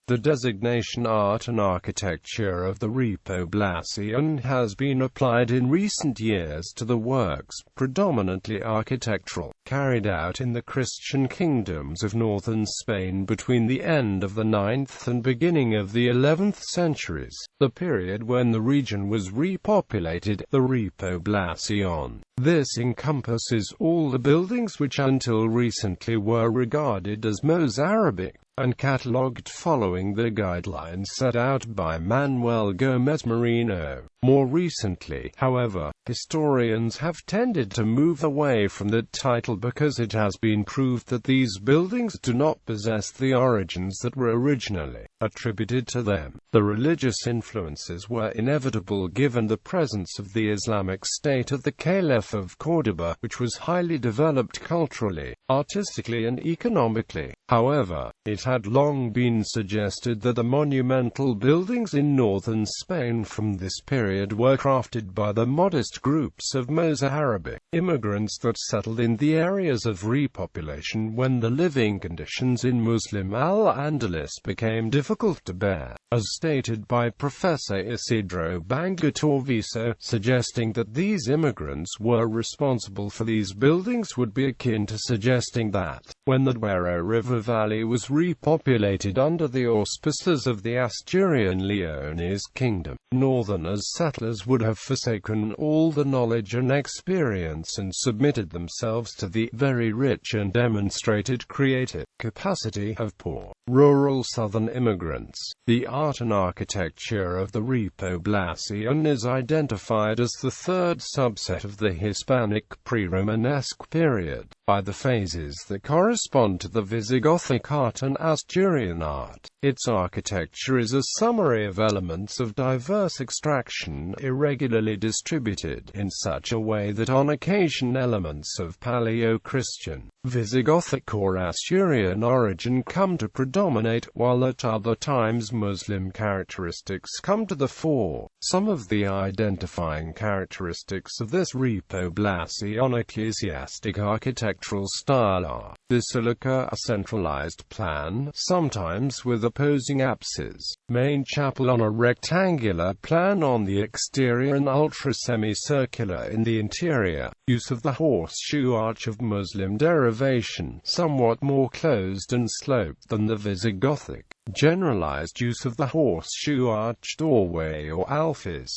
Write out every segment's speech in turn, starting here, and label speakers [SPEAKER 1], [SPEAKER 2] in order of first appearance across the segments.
[SPEAKER 1] The designation art and architecture of the Repoblación has been applied in recent years to the works, predominantly architectural, carried out in the Christian kingdoms of northern Spain between the end of the 9th and beginning of the 11th centuries, the period when the region was repopulated. The Repoblación. This encompasses all the buildings which until recently were regarded as Mozarabic, and catalogued following the guidelines set out by Manuel Gómez Moreno. More recently, however, historians have tended to move away from the title because it has been proved that these buildings do not possess the origins that were originally attributed to them. The religious influences were inevitable given the presence of the Islamic state of the Caliph of Córdoba, which was highly developed culturally, artistically and economically. However, it had long been suggested that the monumental buildings in northern Spain from this period were crafted by the modest groups of Mozarabic immigrants that settled in the areas of repopulation when the living conditions in Muslim Al-Andalus became difficult to bear, as stated by Professor Isidro Bangatorviso, suggesting that these immigrants were responsible for these buildings would be akin to suggesting that, when the Duero River Valley was repopulated under the auspices of the Asturian Leonese kingdom, northerners settlers would have forsaken all the knowledge and experience and submitted themselves to the very rich and demonstrated creative capacity of poor, rural southern immigrants. The art and architecture of the Repoblación is identified as the third subset of the Hispanic pre-Romanesque period, by the phases that correspond to the Visigothic art and Asturian art. Its architecture is a summary of elements of diverse extraction, irregularly distributed in such a way that on occasion elements of Paleo-Christian, Visigothic or Asturian origin come to predominate, while at other times Muslim characteristics come to the fore. Some of the identifying characteristics of this Repoblación ecclesiastic architectural style are: basilica, a centralized plan, sometimes with opposing apses, main chapel on a rectangular plan on the exterior and ultra-semicircular in the interior, use of the horseshoe arch of Muslim derivation, somewhat more closed and sloped than the Visigothic, generalized use of the horseshoe arch doorway or alfiz,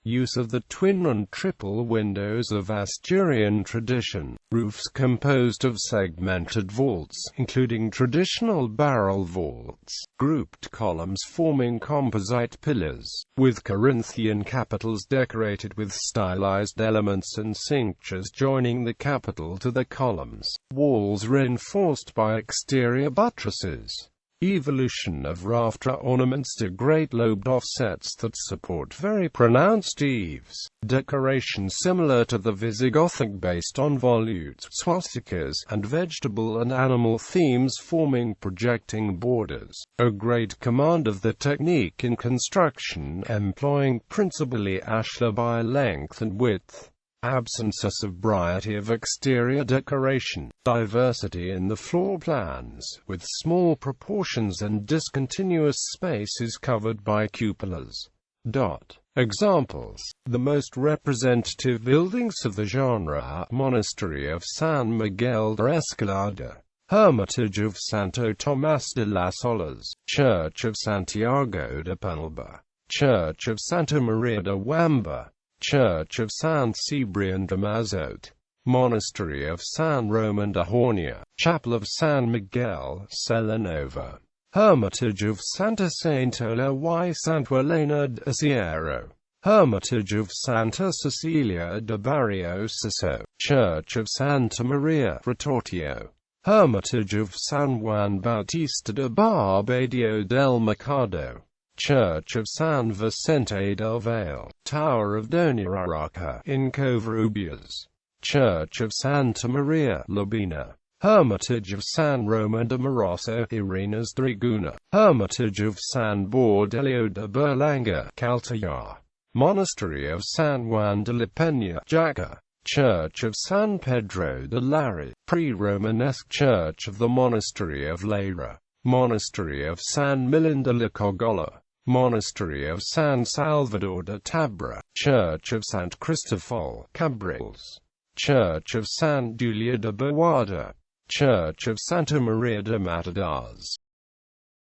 [SPEAKER 1] use of the twin and triple windows of Asturian tradition, roofs composed of segmented vaults, including traditional barrel vaults, grouped columns forming composite pillars, with Corinthian capitals decorated with stylized elements and cinctures joining the capital to the columns, walls reinforced by exterior buttresses. Evolution of rafter ornaments to great lobed offsets that support very pronounced eaves. Decoration similar to the Visigothic based on volutes, swastikas, and vegetable and animal themes forming projecting borders. A great command of the technique in construction, employing principally ashlar by length and width. Absence of sobriety of exterior decoration, diversity in the floor plans, with small proportions and discontinuous spaces covered by cupolas. Examples. The most representative buildings of the genre are Monastery of San Miguel de Escalada, Hermitage of Santo Tomás de las Olas, Church of Santiago de Penalba, Church of Santa Maria de Wamba, Church of San Cibrián de Mazote, Monastery of San Roman de Hornia, Chapel of San Miguel, Celanova, Hermitage of Santa Saintola y Santa Elena de Ciero, Hermitage of Santa Cecilia de Barrio Siso, Church of Santa Maria Retortio, Hermitage of San Juan Bautista de Barbadio del Mercado, Church of San Vicente del Valle, Tower of Doña Urraca in Covarrubias, Church of Santa Maria Labina, Hermitage of San Roman de Moroso, Arenas Draguna, Hermitage of San Bordelio de Berlanga, Caltallar, Monastery of San Juan de la Peña, Jaca, Church of San Pedro de Lari, Pre-Romanesque Church of the Monastery of Leyra, Monastery of San Millán de la Cogolla, Monastery of San Salvador de Tabra, Church of Sant Cristòfol Cabrils, Church of Sant Julià de Boada, Church of Santa Maria de Matadors.